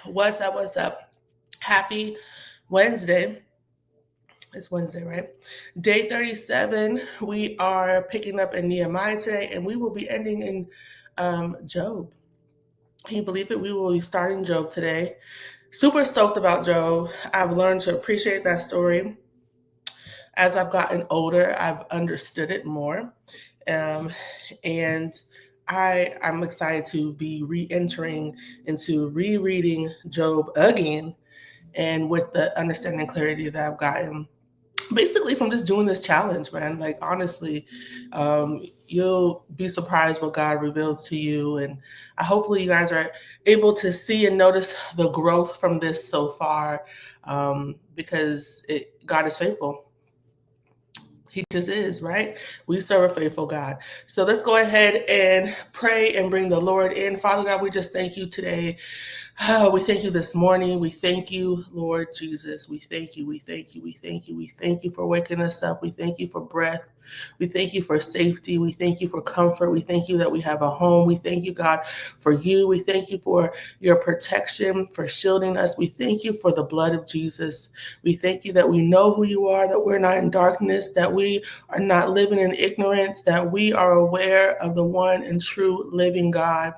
What's up? What's up? Happy Wednesday. It's Wednesday, right? Day 37. We are picking up in Nehemiah today, and we will be ending in Job. Can you believe it? We will be starting Job today. Super stoked about Job. I've learned to appreciate that story. As I've gotten older, I've understood it more. And I'm excited to be re-entering into rereading Job again, and with the understanding and clarity that I've gotten basically from just doing this challenge, man. Like, honestly, you'll be surprised what God reveals to you. And hopefully you guys are able to see and notice the growth from this so far, because God is faithful. He just is, right? We serve a faithful God. So let's go ahead and pray and bring the Lord in. Father God, we just thank you today. We thank you this morning. We thank you, Lord Jesus. We thank you. We thank you. We thank you. We thank you for waking us up. We thank you for breath. We thank you for safety. We thank you for comfort. We thank you that we have a home. We thank you, God, for you. We thank you for your protection, for shielding us. We thank you for the blood of Jesus. We thank you that we know who you are, that we're not in darkness, that we are not living in ignorance, that we are aware of the one and true living God.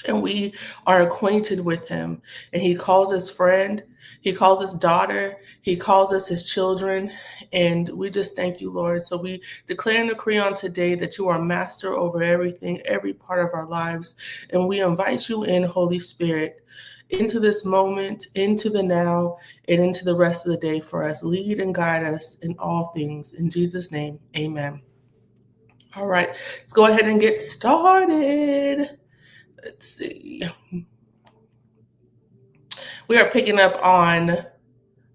And we are acquainted with him. And he calls us friend. He calls us daughter. He calls us his children. And we just thank you, Lord. So we declare and decree on today that you are master over everything, every part of our lives. And we invite you in, Holy Spirit, into this moment, into the now, and into the rest of the day for us. Lead and guide us in all things. In Jesus' name, amen. All right, let's go ahead and get started. Let's see. We are picking up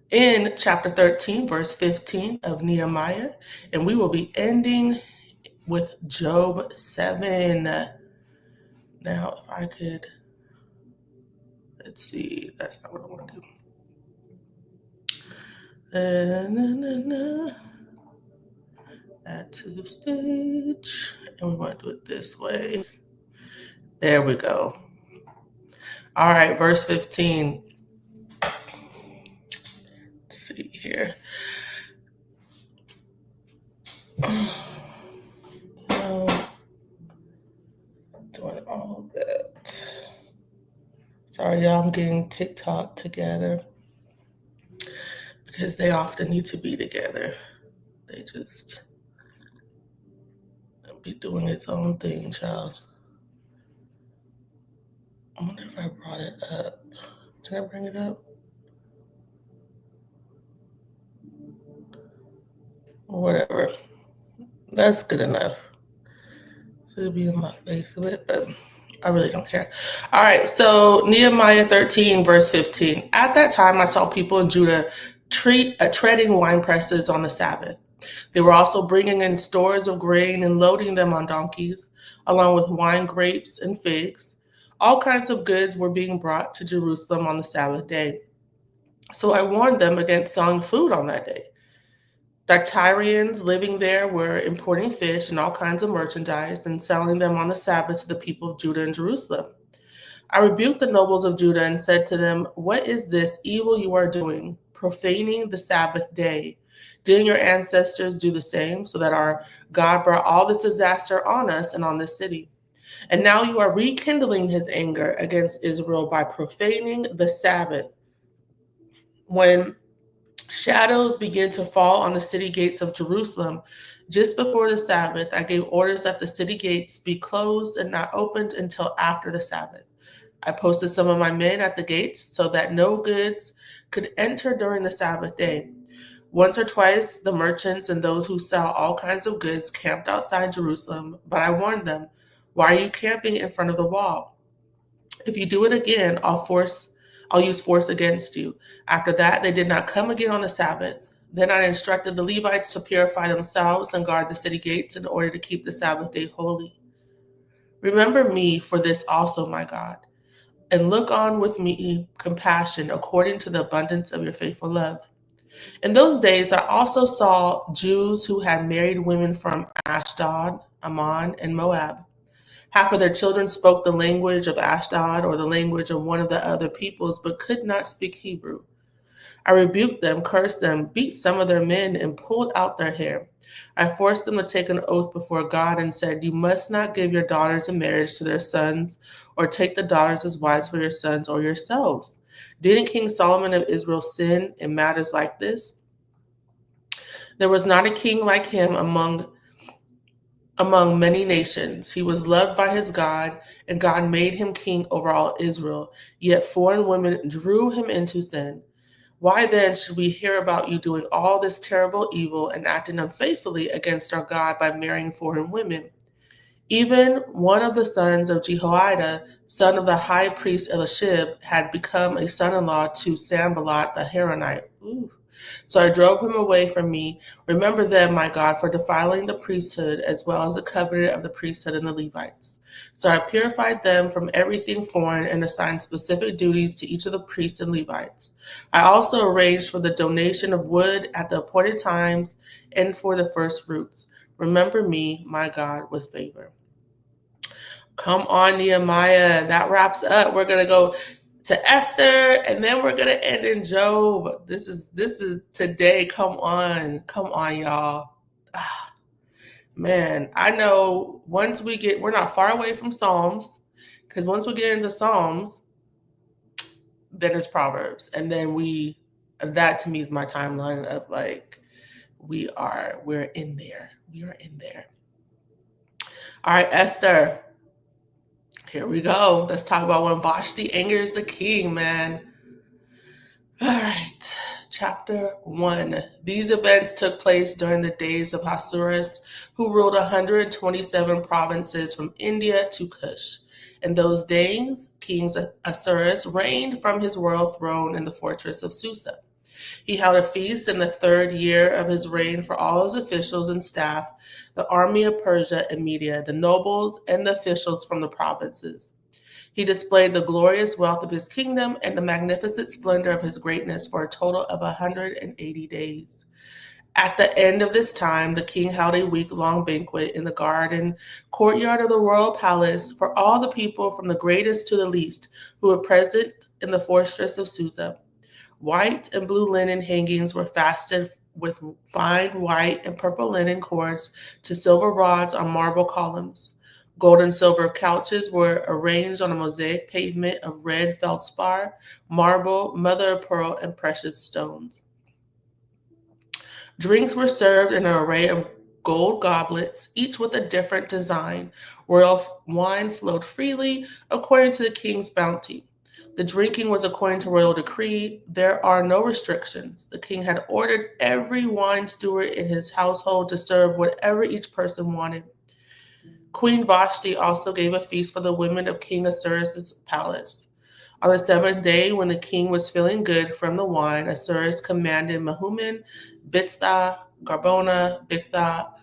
in chapter 13, verse 15 of Nehemiah, and we will be ending with Job 7. Now, if I could, let's see, that's not what I want to do. Add to the stage, and we want to do it this way. There we go. All right, verse 15. Let's see here. Doing all of that. Sorry, y'all, I'm getting TikTok together because they often need to be together. They just be doing its own thing, child. I wonder if I brought it up. Can I bring it up? Whatever. That's good enough. So it'll be in my face a bit, but I really don't care. All right, so Nehemiah 13, verse 15. At that time, I saw people in Judah treading wine presses on the Sabbath. They were also bringing in stores of grain and loading them on donkeys, along with wine, grapes, and figs. All kinds of goods were being brought to Jerusalem on the Sabbath day. So I warned them against selling food on that day. The Tyrians living there were importing fish and all kinds of merchandise and selling them on the Sabbath to the people of Judah and Jerusalem. I rebuked the nobles of Judah and said to them, "What is this evil you are doing, profaning the Sabbath day? Didn't your ancestors do the same, so that our God brought all this disaster on us and on this city? And now you are rekindling his anger against Israel by profaning the Sabbath. When shadows begin to fall on the city gates of Jerusalem, just before the Sabbath, I gave orders that the city gates be closed and not opened until after the Sabbath. I posted some of my men at the gates so that no goods could enter during the Sabbath day. Once or twice, the merchants and those who sell all kinds of goods camped outside Jerusalem, but I warned them, 'Why are you camping in front of the wall? If you do it again, I'll use force against you.' After that, they did not come again on the Sabbath. Then I instructed the Levites to purify themselves and guard the city gates in order to keep the Sabbath day holy. Remember me for this also, my God, and look on with me compassion according to the abundance of your faithful love." In those days, I also saw Jews who had married women from Ashdod, Ammon, and Moab. Half of their children spoke the language of Ashdod or the language of one of the other peoples, but could not speak Hebrew. I rebuked them, cursed them, beat some of their men, and pulled out their hair. I forced them to take an oath before God and said, "You must not give your daughters in marriage to their sons, or take the daughters as wives for your sons or yourselves." Didn't King Solomon of Israel sin in matters like this? There was not a king like him among many nations. He was loved by his God, and God made him king over all Israel. Yet foreign women drew him into sin. Why then should we hear about you doing all this terrible evil and acting unfaithfully against our God by marrying foreign women? Even one of the sons of Jehoiada, son of the high priest Eliashib, had become a son-in-law to Sanballat the Horonite. Ooh. So I drove him away from me. Remember them, my God, for defiling the priesthood as well as the covenant of the priesthood and the Levites. So I purified them from everything foreign and assigned specific duties to each of the priests and Levites. I also arranged for the donation of wood at the appointed times and for the first fruits. Remember me, my God, with favor. Come on, Nehemiah. That wraps up. We're going to go to Esther, and then we're gonna end in Job. This is today. Come on, y'all. Ah, man, I know once we're not far away from Psalms, because once we get into Psalms, then it's Proverbs, and then that to me is my timeline of like we're in there. We are in there. All right, Esther. Here we go. Let's talk about when Vashti angers the king, man. All right, chapter 1. These events took place during the days of Ahasuerus, who ruled 127 provinces from India to Kush. In those days, King Ahasuerus reigned from his royal throne in the fortress of Susa. He held a feast in the 3rd year of his reign for all his officials and staff, the army of Persia and Media, the nobles, and the officials from the provinces. He displayed the glorious wealth of his kingdom and the magnificent splendor of his greatness for a total of 180 days. At the end of this time, the king held a week-long banquet in the garden courtyard of the royal palace for all the people from the greatest to the least who were present in the fortress of Susa. White and blue linen hangings were fastened with fine white and purple linen cords to silver rods on marble columns. Gold and silver couches were arranged on a mosaic pavement of red feldspar, marble, mother of pearl, and precious stones. Drinks were served in an array of gold goblets, each with a different design. Royal wine flowed freely according to the king's bounty. The drinking was according to royal decree. There are no restrictions. The king had ordered every wine steward in his household to serve whatever each person wanted. Queen Vashti also gave a feast for the women of King Ahasuerus' palace. On the 7th day, when the king was feeling good from the wine, Ahasuerus commanded Mehuman, Biztha, Garbona, Bigtha,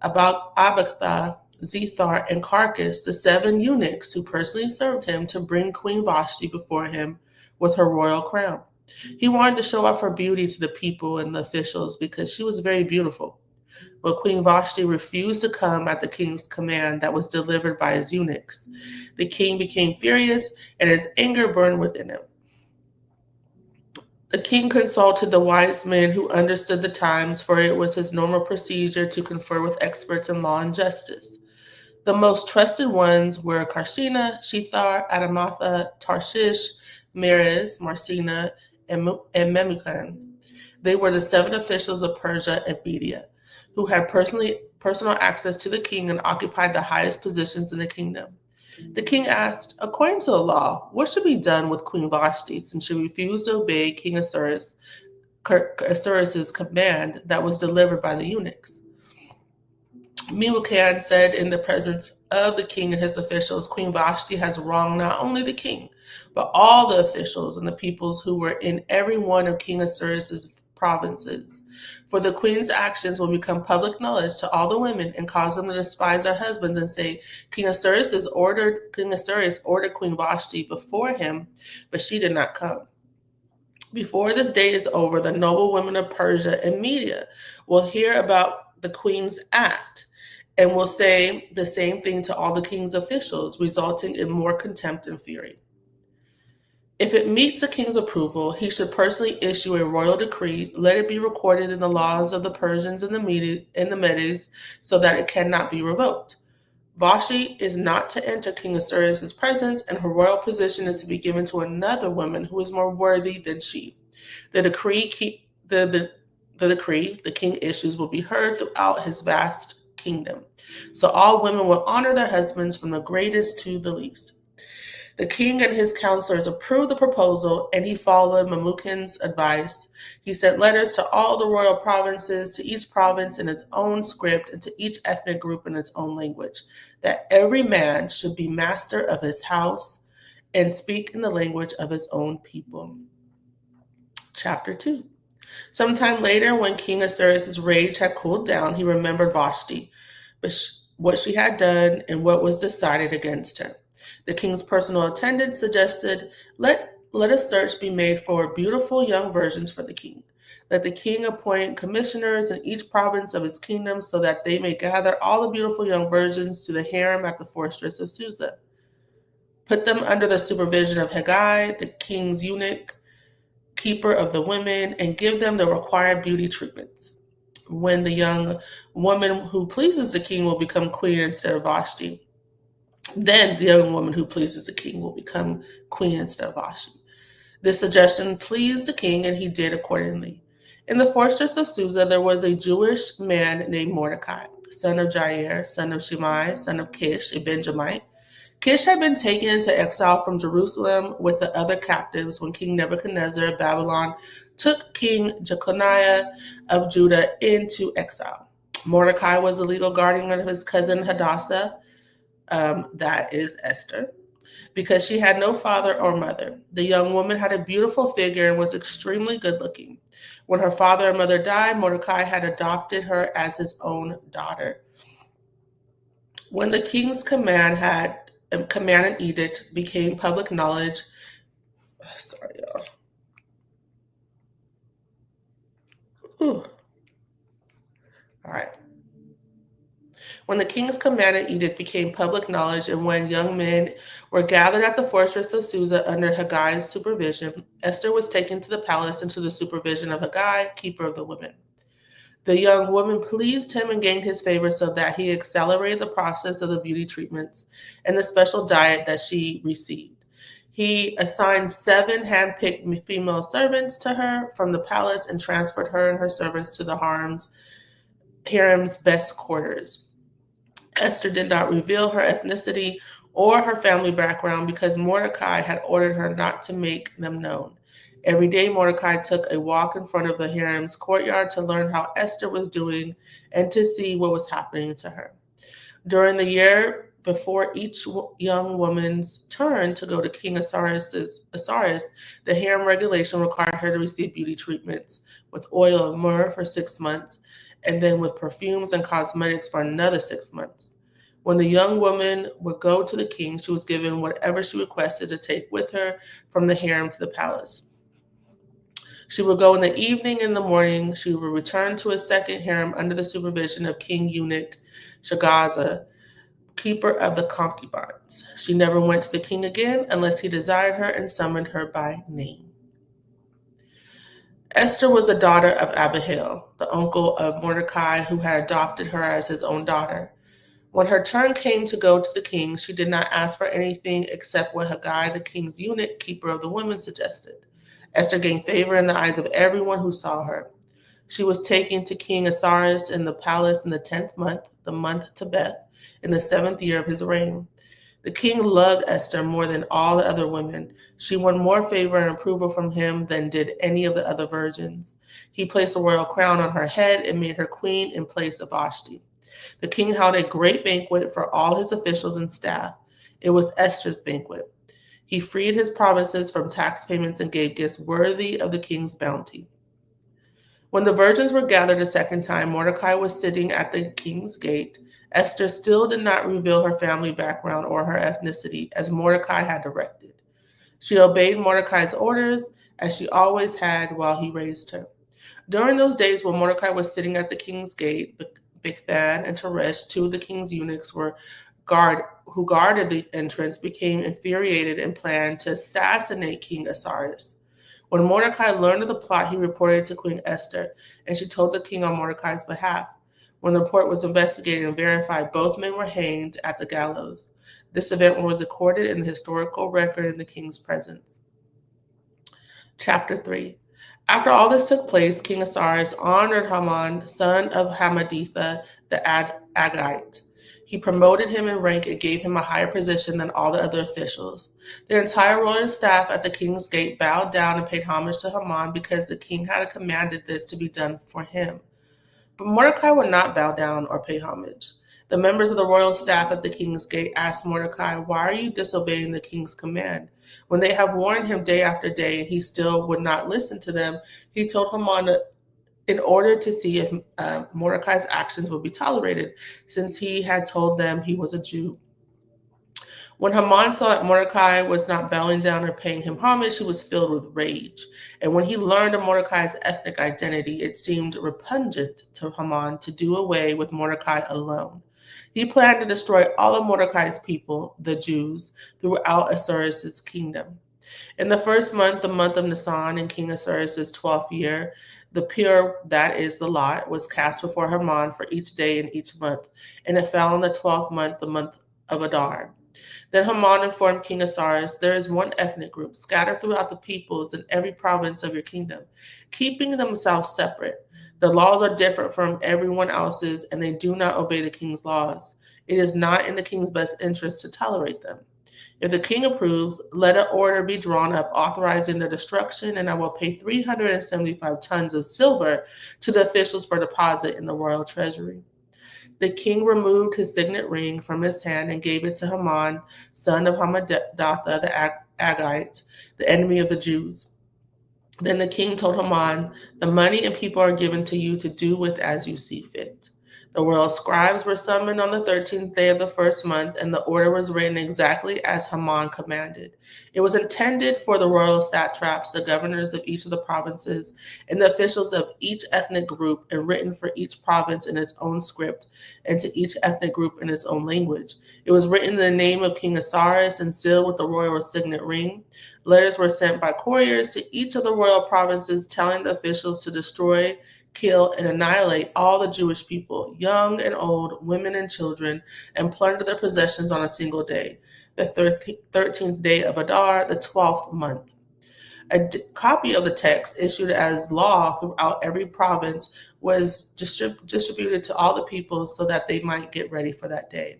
Abagtha, Zethar, and Carcass, the 7 eunuchs who personally served him, to bring Queen Vashti before him with her royal crown. He wanted to show off her beauty to the people and the officials because she was very beautiful. But Queen Vashti refused to come at the king's command that was delivered by his eunuchs. The king became furious, and his anger burned within him. The king consulted the wise men who understood the times, for it was his normal procedure to confer with experts in law and justice. The most trusted ones were Karshina, Shethar, Adamatha, Tarshish, Meres, Marcina, and Memucan. They were the 7 officials of Persia and Media, who had personal access to the king and occupied the highest positions in the kingdom. The king asked, according to the law, what should be done with Queen Vashti since she refused to obey King Ahasuerus' command that was delivered by the eunuchs? Memucan said in the presence of the king and his officials, Queen Vashti has wronged not only the king, but all the officials and the peoples who were in every one of King Ahasuerus' provinces. For the queen's actions will become public knowledge to all the women and cause them to despise their husbands and say, King Ahasuerus ordered Queen Vashti before him, but she did not come. Before this day is over, the noble women of Persia and Media will hear about the queen's act, and will say the same thing to all the king's officials, resulting in more contempt and fury. If it meets the king's approval, he should personally issue a royal decree. Let it be recorded in the laws of the Persians and the Medes, so that it cannot be revoked. Vashti is not to enter King Ahasuerus' presence, and her royal position is to be given to another woman who is more worthy than she. The decree the king issues will be heard throughout his vast kingdom. So all women will honor their husbands from the greatest to the least. The king and his counselors approved the proposal, and he followed Memucan's advice. He sent letters to all the royal provinces, to each province in its own script, and to each ethnic group in its own language, that every man should be master of his house and speak in the language of his own people. Chapter 2. Sometime later, when King Ahasuerus' rage had cooled down, he remembered Vashti, what she had done, and what was decided against her. The king's personal attendant suggested, let a search be made for beautiful young virgins for the king. Let the king appoint commissioners in each province of his kingdom so that they may gather all the beautiful young virgins to the harem at the fortress of Susa. Put them under the supervision of Haggai, the king's eunuch, keeper of the women, and give them the required beauty treatments. When the young woman who pleases the king will become queen instead of Vashti, then the young woman who pleases the king will become queen instead of Vashti. This suggestion pleased the king, and he did accordingly. In the fortress of Susa, there was a Jewish man named Mordecai, son of Jair, son of Shimei, son of Kish, a Benjamite. Kish had been taken into exile from Jerusalem with the other captives when King Nebuchadnezzar of Babylon took King Jeconiah of Judah into exile. Mordecai was the legal guardian of his cousin Hadassah, that is Esther, because she had no father or mother. The young woman had a beautiful figure and was extremely good looking. When her father and mother died, Mordecai had adopted her as his own daughter. When the king's command and edict became public knowledge, sorry, y'all. All right. When the king's command and edict became public knowledge, and when young men were gathered at the fortress of Susa under Haggai's supervision, Esther was taken to the palace and to the supervision of Haggai, keeper of the women. The young woman pleased him and gained his favor so that he accelerated the process of the beauty treatments and the special diet that she received. He assigned 7 hand-picked female servants to her from the palace and transferred her and her servants to the harem's best quarters. Esther did not reveal her ethnicity or her family background because Mordecai had ordered her not to make them known. Every day, Mordecai took a walk in front of the harem's courtyard to learn how Esther was doing and to see what was happening to her. During the year before each young woman's turn to go to King Ahasuerus, the harem regulation required her to receive beauty treatments with oil of myrrh for 6 months, and then with perfumes and cosmetics for another 6 months. When the young woman would go to the king, she was given whatever she requested to take with her from the harem to the palace. She would go in the evening and the morning. She would return to a second harem under the supervision of King Eunuch Shagaza, keeper of the concubines. She never went to the king again unless he desired her and summoned her by name. Esther was the daughter of Abihail, the uncle of Mordecai, who had adopted her as his own daughter. When her turn came to go to the king, she did not ask for anything except what Haggai, the king's eunuch, keeper of the women, suggested. Esther gained favor in the eyes of everyone who saw her. She was taken to King Ahasuerus in the palace in the 10th month, the month Tebeth, in the 7th year of his reign. The king loved Esther more than all the other women. She won more favor and approval from him than did any of the other virgins. He placed a royal crown on her head and made her queen in place of Vashti. The king held a great banquet for all his officials and staff. It was Esther's banquet. He freed his provinces from tax payments and gave gifts worthy of the king's bounty. When the virgins were gathered a second time, Mordecai was sitting at the king's gate. Esther still did not reveal her family background or her ethnicity, as Mordecai had directed. She obeyed Mordecai's orders, as she always had while he raised her. During those days when Mordecai was sitting at the king's gate, Bigthan and Teresh, two of the king's eunuchs, who guarded the entrance, became infuriated and planned to assassinate King Ahasuerus. When Mordecai learned of the plot, he reported it to Queen Esther, and she told the king on Mordecai's behalf. When the report was investigated and verified, both men were hanged at the gallows. This event was recorded in the historical record in the king's presence. Chapter 3. After all this took place, King Ahasuerus honored Haman, son of Hammedatha the Agagite. He promoted him in rank and gave him a higher position than all the other officials. The entire royal staff at the king's gate bowed down and paid homage to Haman because the king had commanded this to be done for him. But Mordecai would not bow down or pay homage. The members of the royal staff at the king's gate asked Mordecai, "Why are you disobeying the king's command?" When they have warned him day after day and he still would not listen to them, he told Haman in order to see if Mordecai's actions would be tolerated, since he had told them he was a Jew. When Haman saw that Mordecai was not bowing down or paying him homage, he was filled with rage. And when he learned of Mordecai's ethnic identity, it seemed repugnant to Haman to do away with Mordecai alone. He planned to destroy all of Mordecai's people, the Jews, throughout Ahasuerus' kingdom. In the first month, the month of Nisan, in King Ahasuerus' 12th year, the pur, that is the lot, was cast before Haman for each day in each month, and it fell on the 12th month, the month of Adar. Then Haman informed King Ahasuerus, "There is one ethnic group scattered throughout the peoples in every province of your kingdom, keeping themselves separate. The laws are different from everyone else's, and they do not obey the king's laws. It is not in the king's best interest to tolerate them. If the king approves, let an order be drawn up authorizing their destruction, and I will pay 375 tons of silver to the officials for deposit in the royal treasury." The king removed his signet ring from his hand and gave it to Haman, son of Hammedatha the Agagite, the enemy of the Jews. Then the king told Haman, "The money and people are given to you to do with as you see fit." The royal scribes were summoned on the 13th day of the first month, and the order was written exactly as Haman commanded. It was intended for the royal satraps, the governors of each of the provinces, and the officials of each ethnic group, and written for each province in its own script, and to each ethnic group in its own language. It was written in the name of King Ahasuerus and sealed with the royal signet ring. Letters were sent by couriers to each of the royal provinces telling the officials to destroy, kill, and annihilate all the Jewish people, young and old, women and children, and plunder their possessions on a single day, the 13th day of Adar, the 12th month. A copy of the text, issued as law throughout every province, was distributed to all the people so that they might get ready for that day.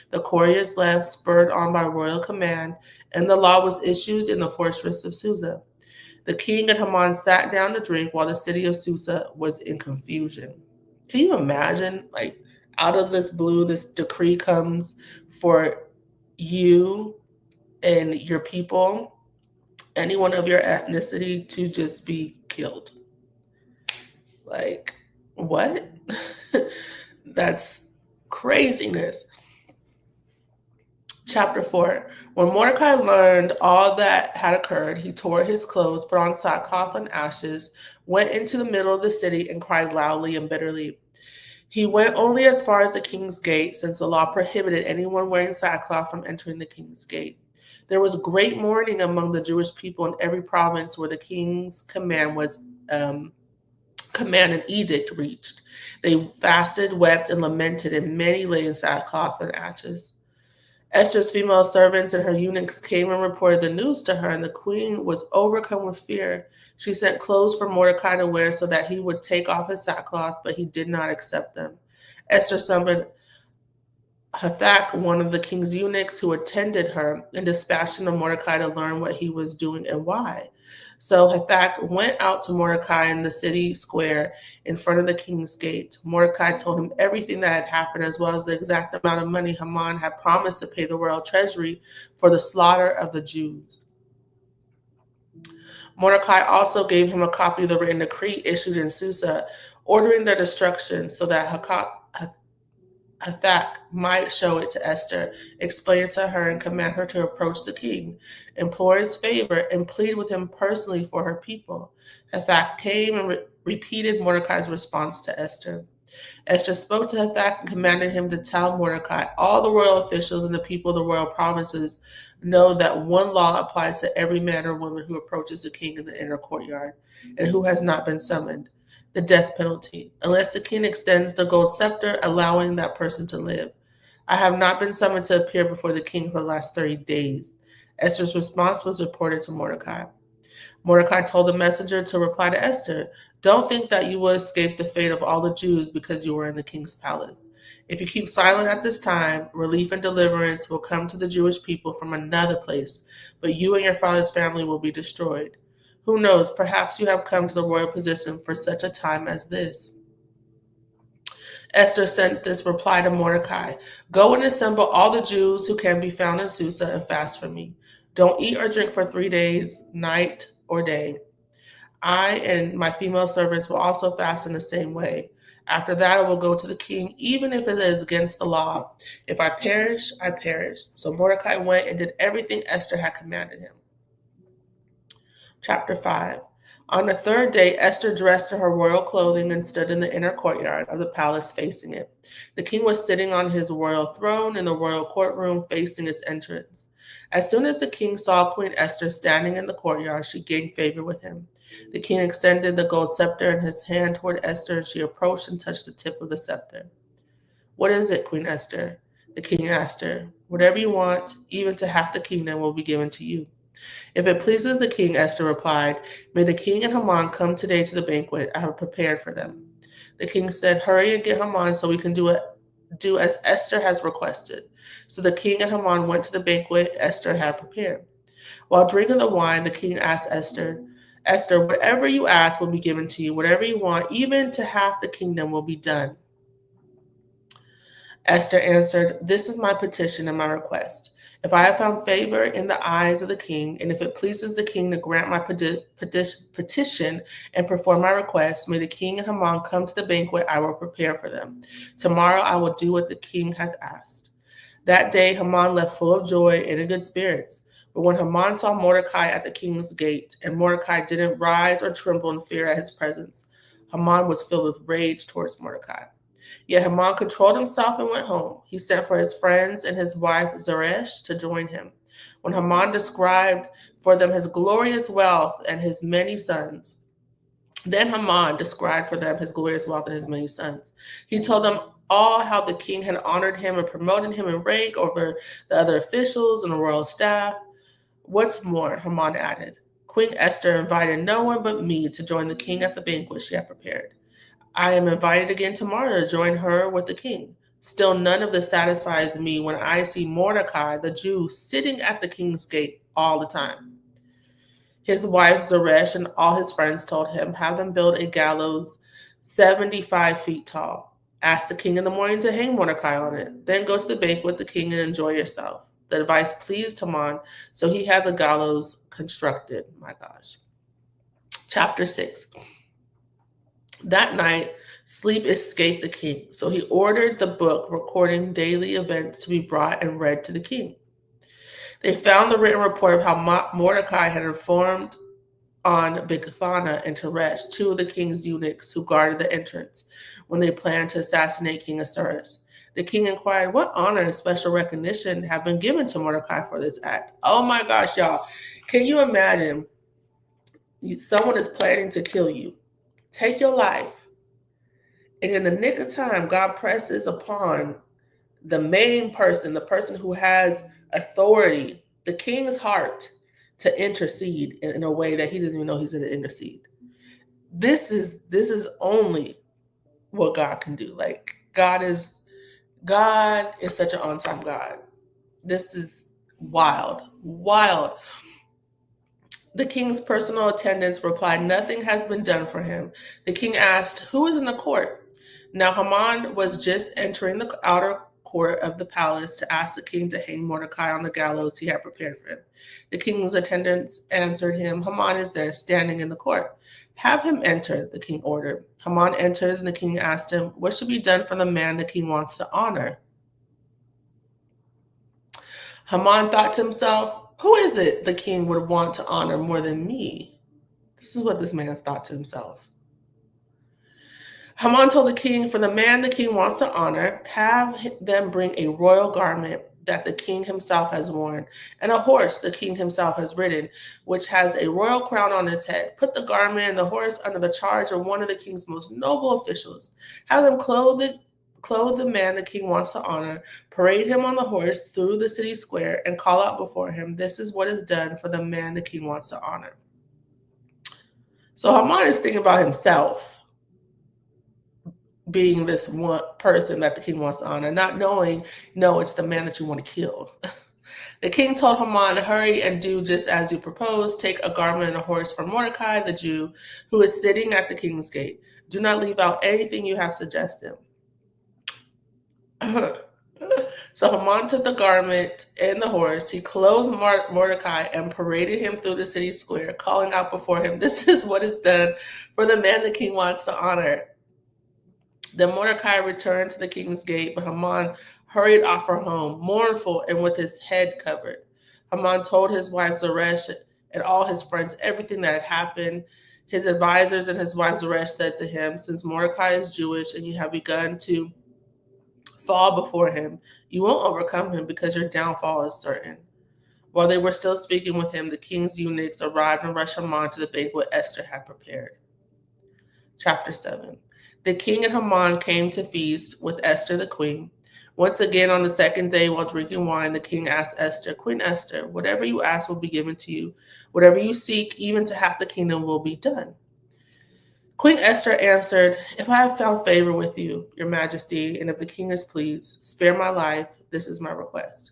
The couriers left, spurred on by royal command, and the law was issued in the fortress of Susa. The king and Haman sat down to drink while the city of Susa was in confusion. Can you imagine, like, out of this blue, this decree comes for you and your people, anyone of your ethnicity, to just be killed? Like, what? That's craziness. Chapter 4. When Mordecai learned all that had occurred, he tore his clothes, put on sackcloth and ashes, went into the middle of the city, and cried loudly and bitterly. He went only as far as the king's gate, since the law prohibited anyone wearing sackcloth from entering the king's gate. There was great mourning among the Jewish people in every province where the king's command and edict reached. They fasted, wept, and lamented, and many lay in sackcloth and ashes. Esther's female servants and her eunuchs came and reported the news to her, and the queen was overcome with fear. She sent clothes for Mordecai to wear so that he would take off his sackcloth, but he did not accept them. Esther summoned Hathach, one of the king's eunuchs who attended her, and dispatched him to Mordecai to learn what he was doing and why. So Hathach went out to Mordecai in the city square in front of the king's gate. Mordecai told him everything that had happened, as well as the exact amount of money Haman had promised to pay the royal treasury for the slaughter of the Jews. Mordecai also gave him a copy of the written decree issued in Susa, ordering their destruction, so that Hathach might show it to Esther, explain it to her, and command her to approach the king, implore his favor, and plead with him personally for her people. Hathach came and repeated Mordecai's response to Esther. Esther spoke to Hathach and commanded him to tell Mordecai, all the royal officials and the people of the royal provinces know that one law applies to every man or woman who approaches the king in the inner courtyard and who has not been summoned, the death penalty, unless the king extends the gold scepter, allowing that person to live. I have not been summoned to appear before the king for the last 30 days. Esther's response was reported to Mordecai. Mordecai told the messenger to reply to Esther, don't think that you will escape the fate of all the Jews because you were in the king's palace. If you keep silent at this time, relief and deliverance will come to the Jewish people from another place, but you and your father's family will be destroyed. Who knows, perhaps you have come to the royal position for such a time as this. Esther sent this reply to Mordecai, go and assemble all the Jews who can be found in Susa and fast for me. Don't eat or drink for 3 days, night or day. I and my female servants will also fast in the same way. After that, I will go to the king, even if it is against the law. If I perish, I perish. So Mordecai went and did everything Esther had commanded him. Chapter 5. On the third day, Esther dressed in her royal clothing and stood in the inner courtyard of the palace facing it. The king was sitting on his royal throne in the royal courtroom facing its entrance. As soon as the king saw Queen Esther standing in the courtyard, she gained favor with him. The king extended the gold scepter in his hand toward Esther, and she approached and touched the tip of the scepter. What is it, Queen Esther? The king asked her. Whatever you want, even to half the kingdom, will be given to you. If it pleases the king, Esther replied, may the king and Haman come today to the banquet I have prepared for them. The king said, hurry and get Haman so we can do as Esther has requested. So the king and Haman went to the banquet Esther had prepared. While drinking the wine, the king asked Esther, Esther, whatever you ask will be given to you. Whatever you want, even to half the kingdom, will be done. Esther answered, this is my petition and my request. If I have found favor in the eyes of the king, and if it pleases the king to grant my petition and perform my request, may the king and Haman come to the banquet I will prepare for them. Tomorrow I will do what the king has asked. That day Haman left full of joy and in good spirits. But when Haman saw Mordecai at the king's gate, and Mordecai didn't rise or tremble in fear at his presence, Haman was filled with rage towards Mordecai. Yet Haman controlled himself and went home. He sent for his friends and his wife Zeresh to join him. When Haman described for them his glorious wealth and his many sons, then Haman described for them his glorious wealth and his many sons. He told them all how the king had honored him and promoted him in rank over the other officials and the royal staff. What's more, Haman added, Queen Esther invited no one but me to join the king at the banquet she had prepared. I am invited again tomorrow to join her with the king. Still, none of this satisfies me when I see Mordecai, the Jew, sitting at the king's gate all the time. His wife Zeresh and all his friends told him, have them build a gallows 75 feet tall. Ask the king in the morning to hang Mordecai on it. Then go to the banquet with the king and enjoy yourself. The advice pleased Haman, so he had the gallows constructed. My gosh. Chapter 6. That night, sleep escaped the king, so he ordered the book recording daily events to be brought and read to the king. They found the written report of how Mordecai had informed on Bigthana and Teresh, two of the king's eunuchs who guarded the entrance, when they planned to assassinate King Ahasuerus. The king inquired, what honor and special recognition have been given to Mordecai for this act? Oh my gosh, y'all. Can you imagine? Someone is planning to kill you, take your life, and in the nick of time, God presses upon the main person, the person who has authority, the king's heart, to intercede in a way that he doesn't even know he's going to intercede. This is only what God can do. Like God is such an on-time God. This is wild. The king's personal attendants replied, nothing has been done for him. The king asked, who is in the court? Now Haman was just entering the outer court of the palace to ask the king to hang Mordecai on the gallows he had prepared for him. The king's attendants answered him, Haman is there, standing in the court. Have him enter, the king ordered. Haman entered, and the king asked him, what should be done for the man the king wants to honor? Haman thought to himself, who is it the king would want to honor more than me? This is what this man thought to himself. Haman told the king, for the man the king wants to honor, have them bring a royal garment that the king himself has worn, and a horse the king himself has ridden, which has a royal crown on its head. Put the garment and the horse under the charge of one of the king's most noble officials. Have them clothe the man the king wants to honor, parade him on the horse through the city square, and call out before him, this is what is done for the man the king wants to honor. So Haman is thinking about himself being this one person that the king wants to honor, not knowing, no, it's the man that you want to kill. The king told Haman, hurry and do just as you proposed. Take a garment and a horse for Mordecai, the Jew, who is sitting at the king's gate. Do not leave out anything you have suggested. So Haman took the garment and the horse. He clothed Mordecai and paraded him through the city square, calling out before him, this is what is done for the man the king wants to honor. Then Mordecai returned to the king's gate, but Haman hurried off for home, mournful and with his head covered. Haman told his wife Zeresh and all his friends everything that had happened. His advisors and his wife Zeresh said to him, since Mordecai is Jewish and you have begun to fall before him, you won't overcome him because your downfall is certain. While they were still speaking with him, the king's eunuchs arrived and rushed Haman to the banquet Esther had prepared. Chapter 7. The king and Haman came to feast with Esther the queen. Once again on the second day while drinking wine, the king asked Esther, Queen Esther, whatever you ask will be given to you. Whatever you seek, even to half the kingdom, will be done. Queen Esther answered, if I have found favor with you, your majesty, and if the king is pleased, spare my life, this is my request.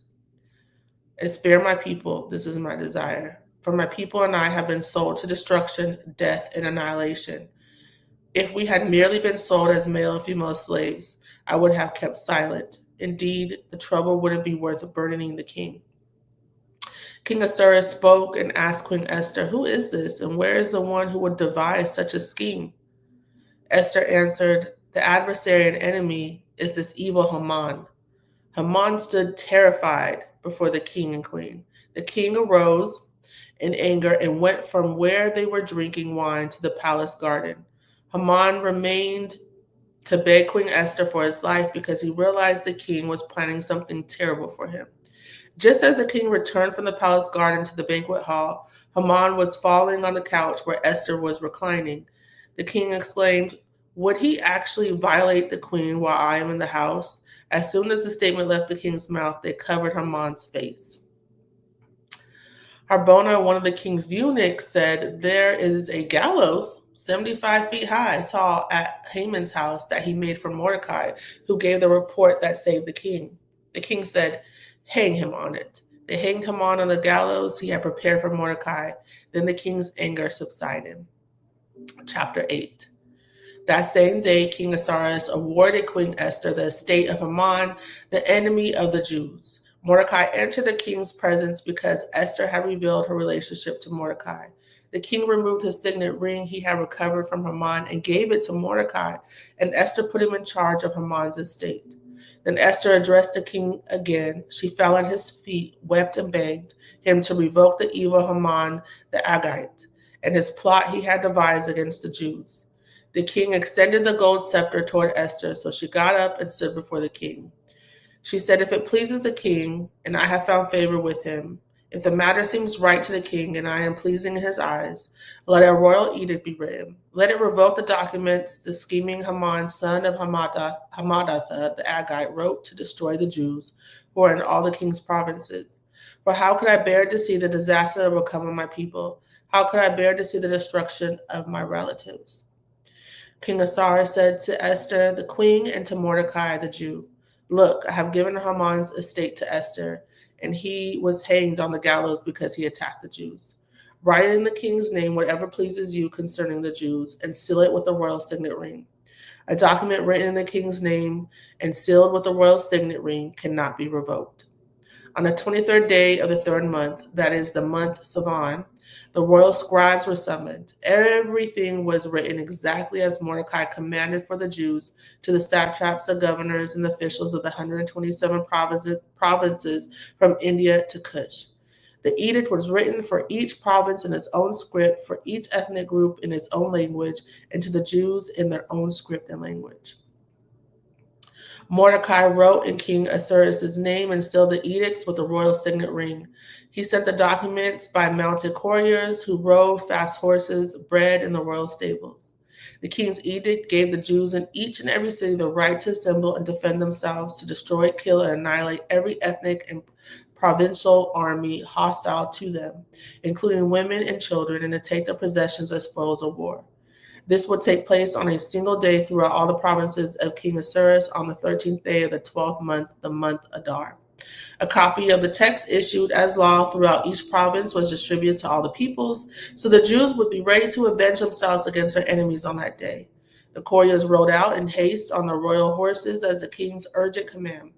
And spare my people, this is my desire. For my people and I have been sold to destruction, death, and annihilation. If we had merely been sold as male and female slaves, I would have kept silent. Indeed, the trouble wouldn't be worth burdening the king. King Ahasuerus spoke and asked Queen Esther, who is this, and where is the one who would devise such a scheme? Esther answered, the adversary and enemy is this evil Haman. Haman stood terrified before the king and queen. The king arose in anger and went from where they were drinking wine to the palace garden. Haman remained to beg Queen Esther for his life because he realized the king was planning something terrible for him. Just as the king returned from the palace garden to the banquet hall, Haman was falling on the couch where Esther was reclining. The king exclaimed, would he actually violate the queen while I am in the house? As soon as the statement left the king's mouth, they covered Haman's face. Harbona, one of the king's eunuchs, said, there is a gallows 75 feet high, tall, at Haman's house that he made for Mordecai, who gave the report that saved the king. The king said, hang him on it. They hanged Haman on the gallows he had prepared for Mordecai. Then the king's anger subsided. Chapter 8. That same day, King Ahasuerus awarded Queen Esther the estate of Haman, the enemy of the Jews. Mordecai entered the king's presence because Esther had revealed her relationship to Mordecai. The king removed his signet ring he had recovered from Haman and gave it to Mordecai, and Esther put him in charge of Haman's estate. Then Esther addressed the king again. She fell at his feet, wept, and begged him to revoke the evil Haman the Agagite and his plot he had devised against the Jews. The king extended the gold scepter toward Esther, so she got up and stood before the king. She said, if it pleases the king, and I have found favor with him, if the matter seems right to the king and I am pleasing in his eyes, let a royal edict be written. Let it revoke the documents the scheming Haman, son of Hammedatha the Agagite, wrote to destroy the Jews who are in all the king's provinces. For how could I bear to see the disaster that will come on my people? How could I bear to see the destruction of my relatives? King Ahasuerus said to Esther the queen and to Mordecai the Jew, look, I have given Haman's estate to Esther, and he was hanged on the gallows because he attacked the Jews. Write in the king's name whatever pleases you concerning the Jews, and seal it with the royal signet ring. A document written in the king's name and sealed with the royal signet ring cannot be revoked. On the 23rd day of the third month, that is the month Sivan, the royal scribes were summoned. Everything was written exactly as Mordecai commanded for the Jews to the satraps, the governors, and the officials of the 127 provinces from India to Kush. The edict was written for each province in its own script, for each ethnic group in its own language, and to the Jews in their own script and language. Mordecai wrote in King Ahasuerus' name and sealed the edicts with a royal signet ring. He sent the documents by mounted couriers who rode fast horses bred in the royal stables. The king's edict gave the Jews in each and every city the right to assemble and defend themselves, to destroy, kill, and annihilate every ethnic and provincial army hostile to them, including women and children, and to take their possessions as spoils of war. This would take place on a single day throughout all the provinces of King Ahasuerus on the 13th day of the 12th month, the month Adar. A copy of the text issued as law throughout each province was distributed to all the peoples, so the Jews would be ready to avenge themselves against their enemies on that day. The couriers rode out in haste on their royal horses as the king's urgent command.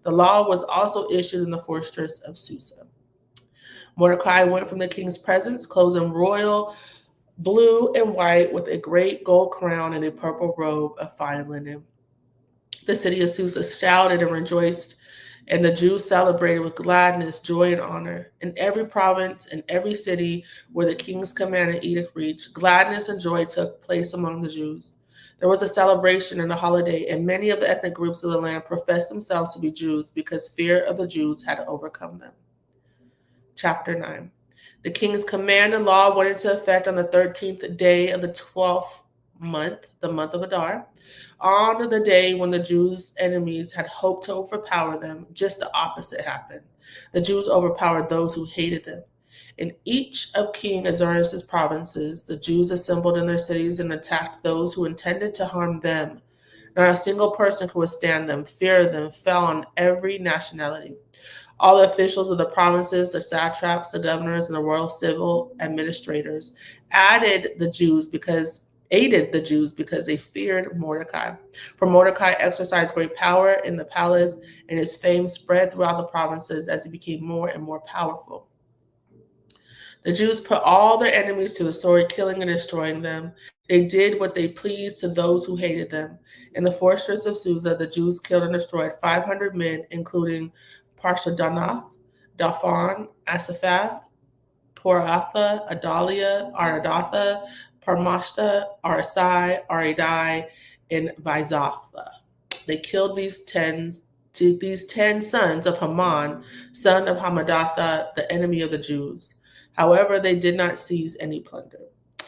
The law was also issued in the fortress of Susa. Mordecai went from the king's presence, clothed in royal blue and white, with a great gold crown and a purple robe of fine linen. The city of Susa shouted and rejoiced, and the Jews celebrated with gladness, joy, and honor. In every province and every city where the king's command and edict reached, gladness and joy took place among the Jews. There was a celebration and a holiday, and many of the ethnic groups of the land professed themselves to be Jews because fear of the Jews had overcome them. Chapter 9. The king's command and law went into effect on the 13th day of the 12th month, the month of Adar. On the day when the Jews' enemies had hoped to overpower them, just the opposite happened. The Jews overpowered those who hated them. In each of King Ahasuerus' provinces, the Jews assembled in their cities and attacked those who intended to harm them. Not a single person could withstand them. Fear of them fell on every nationality. All the officials of the provinces, the satraps, the governors, and the royal civil administrators aided the Jews because they feared Mordecai. For Mordecai exercised great power in the palace, and his fame spread throughout the provinces as he became more and more powerful. The Jews put all their enemies to the sword, killing and destroying them. They did what they pleased to those who hated them. In the fortress of Susa, the Jews killed and destroyed 500 men, including Parshadonath, Dalphon, Asaphath, Poratha, Adalia, Aradatha, Parmashta, Arsai, Aridai, and Vizatha. They killed these 10 sons of Haman, son of Hamadatha, the enemy of the Jews. However, they did not seize any plunder.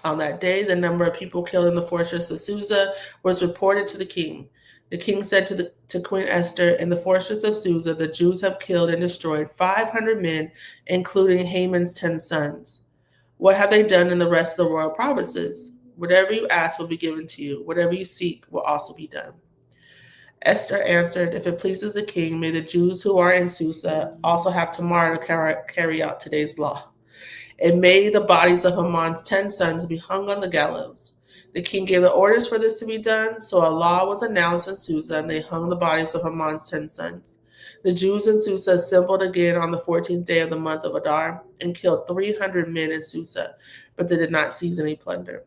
On that day, the number of people killed in the fortress of Susa was reported to the king. The king said to Queen Esther, in the fortress of Susa, the Jews have killed and destroyed 500 men, including Haman's 10 sons. What have they done in the rest of the royal provinces? Whatever you ask will be given to you. Whatever you seek will also be done. Esther answered, if it pleases the king, may the Jews who are in Susa also have tomorrow to carry out today's law. And may the bodies of Haman's 10 sons be hung on the gallows. The king gave the orders for this to be done, so a law was announced in Susa, and they hung the bodies of Haman's 10 sons. The Jews in Susa assembled again on the 14th day of the month of Adar and killed 300 men in Susa, but they did not seize any plunder.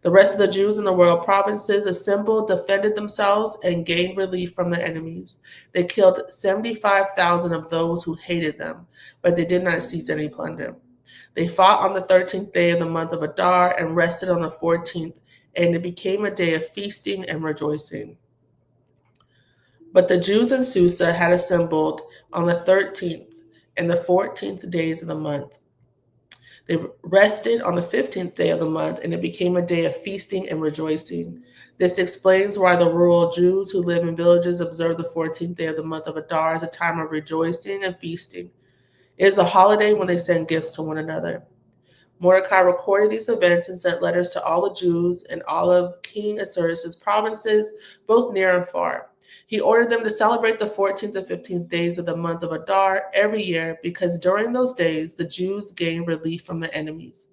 The rest of the Jews in the royal provinces assembled, defended themselves, and gained relief from their enemies. They killed 75,000 of those who hated them, but they did not seize any plunder. They fought on the 13th day of the month of Adar and rested on the 14th, and it became a day of feasting and rejoicing. But the Jews in Susa had assembled on the 13th and the 14th days of the month. They rested on the 15th day of the month, and it became a day of feasting and rejoicing. This explains why the rural Jews who live in villages observe the 14th day of the month of Adar as a time of rejoicing and feasting. It is a holiday when they send gifts to one another. Mordecai recorded these events and sent letters to all the Jews in all of King Ahasuerus' provinces, both near and far. He ordered them to celebrate the 14th and 15th days of the month of Adar every year because during those days the Jews gained relief from their enemies.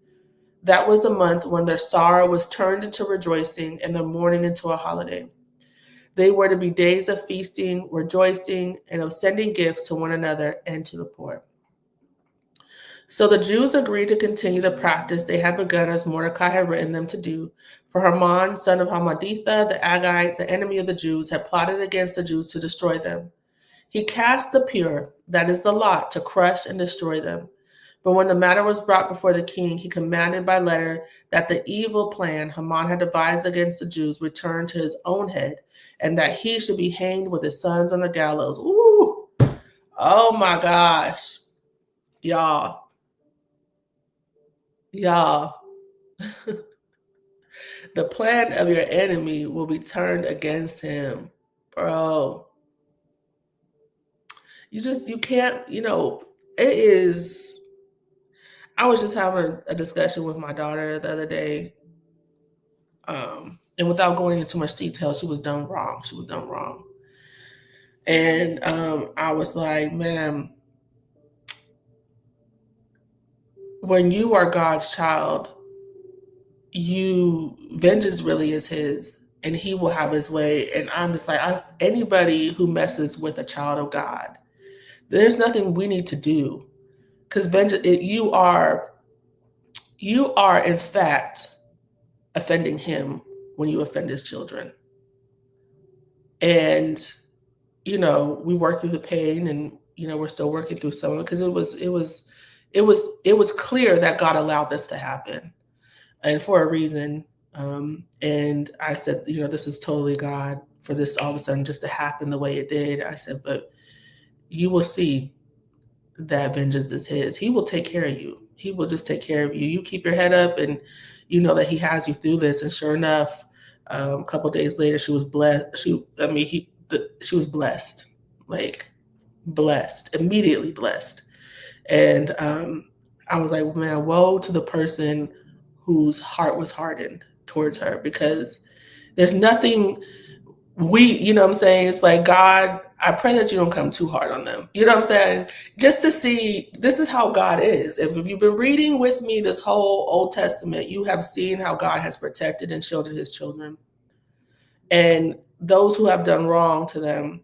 That was a month when their sorrow was turned into rejoicing and their mourning into a holiday. They were to be days of feasting, rejoicing, and of sending gifts to one another and to the poor. So the Jews agreed to continue the practice they had begun as Mordecai had written them to do. For Haman, son of Hammedatha, the Agagite, the enemy of the Jews, had plotted against the Jews to destroy them. He cast the pur, that is the lot, to crush and destroy them. But when the matter was brought before the king, he commanded by letter that the evil plan Haman had devised against the Jews return to his own head, and that he should be hanged with his sons on the gallows. Ooh, oh my gosh, y'all, y'all. The plan of your enemy will be turned against him, bro. You can't, it is. I was just having a discussion with my daughter the other day. And without going into much detail, she was done wrong. She was done wrong. And I was like, man, when you are God's child, vengeance really is his, and he will have his way. And I'm just like, anybody who messes with a child of God, there's nothing we need to do, because vengeance, you are in fact offending him when you offend his children. And we worked through the pain, and we're still working through some of it, because it was clear that God allowed this to happen, and for a reason. And I said, this is totally God for this all of a sudden just to happen the way it did. I said, but you will see that vengeance is his. He will take care of you. He will just take care of you. You keep your head up, and you know that he has you through this. And sure enough, a couple of days later, she was blessed. She was blessed, like blessed, immediately blessed. And I was like, man, woe to the person whose heart was hardened towards her, because there's nothing you know what I'm saying? It's like, God, I pray that you don't come too hard on them. You know what I'm saying? Just to see, this is how God is. If you've been reading with me this whole Old Testament, you have seen how God has protected and shielded his children. And those who have done wrong to them,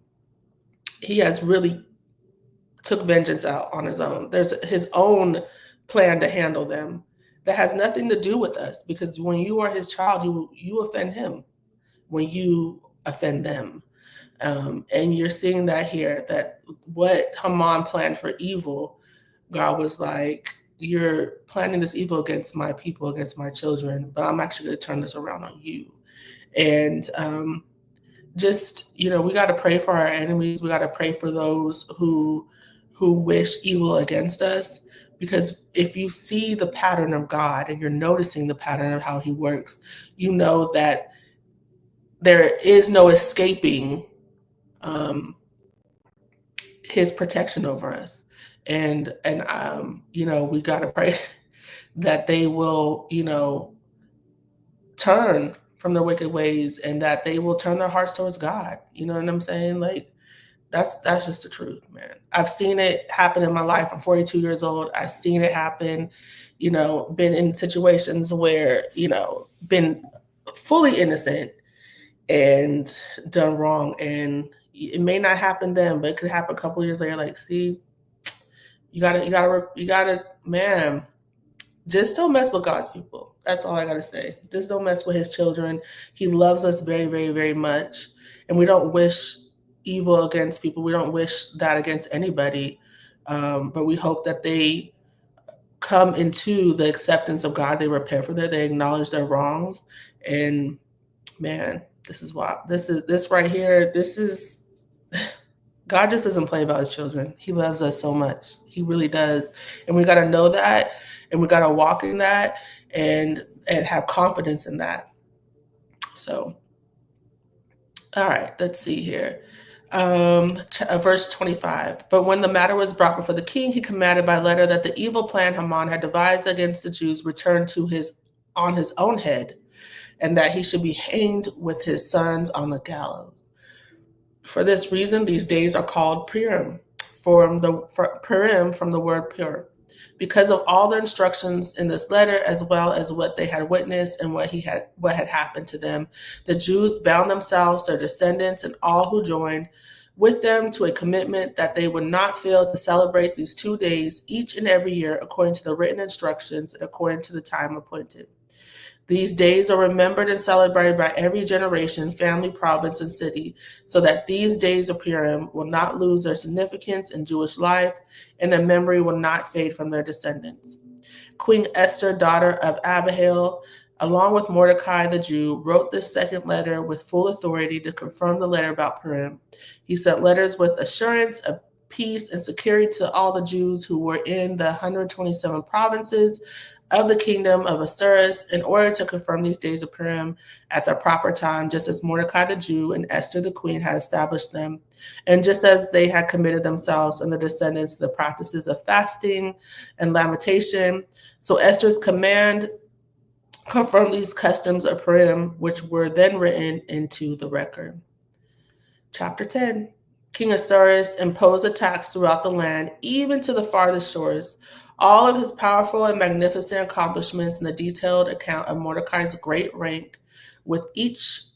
he has really took vengeance out on his own. There's his own plan to handle them that has nothing to do with us, because when you are his child, you offend him when you offend them. And you're seeing that here, that what Haman planned for evil, God was like, you're planning this evil against my people, against my children, but I'm actually going to turn this around on you. And we got to pray for our enemies. We got to pray for those who wish evil against us, because if you see the pattern of God and you're noticing the pattern of how he works, you know that there is no escaping his protection over us. And we got to pray that they will, turn from their wicked ways, and that they will turn their hearts towards God. You know what I'm saying? Like, that's just the truth, man. I've seen it happen in my life. I'm 42 years old. I've seen it happen, been in situations where, been fully innocent and done wrong. And it may not happen then, but it could happen a couple of years later. Like, see, you gotta, man, just don't mess with God's people. That's all I gotta say. Just don't mess with his children. He loves us very, very, very much. And we don't wish evil against people. We don't wish that against anybody. But we hope that they come into the acceptance of God. They repent for that. They acknowledge their wrongs. And man, this right here, God just doesn't play about his children. He loves us so much. He really does. And we got to know that, and we got to walk in that, and have confidence in that. So, all right, let's see here. Verse 25. But when the matter was brought before the king, he commanded by letter that the evil plan Haman had devised against the Jews return on his own head, and that he should be hanged with his sons on the gallows. For this reason, these days are called Purim, from the word pure, because of all the instructions in this letter, as well as what they had witnessed and what had happened to them. The Jews bound themselves, their descendants, and all who joined with them to a commitment that they would not fail to celebrate these 2 days each and every year, according to the written instructions and according to the time appointed. These days are remembered and celebrated by every generation, family, province, and city, so that these days of Purim will not lose their significance in Jewish life, and their memory will not fade from their descendants. Queen Esther, daughter of Abihail, along with Mordecai the Jew, wrote this second letter with full authority to confirm the letter about Purim. He sent letters with assurance of peace and security to all the Jews who were in the 127 provinces of the kingdom of Asuris in order to confirm these days of Purim at the proper time, just as Mordecai the Jew and Esther the queen had established them, and just as they had committed themselves and their descendants to the practices of fasting and lamentation. So Esther's command confirmed these customs of Purim, which were then written into the record. Chapter 10. King Asuerus imposed a tax throughout the land, even to the farthest shores. All of his powerful and magnificent accomplishments and the detailed account of Mordecai's great rank with which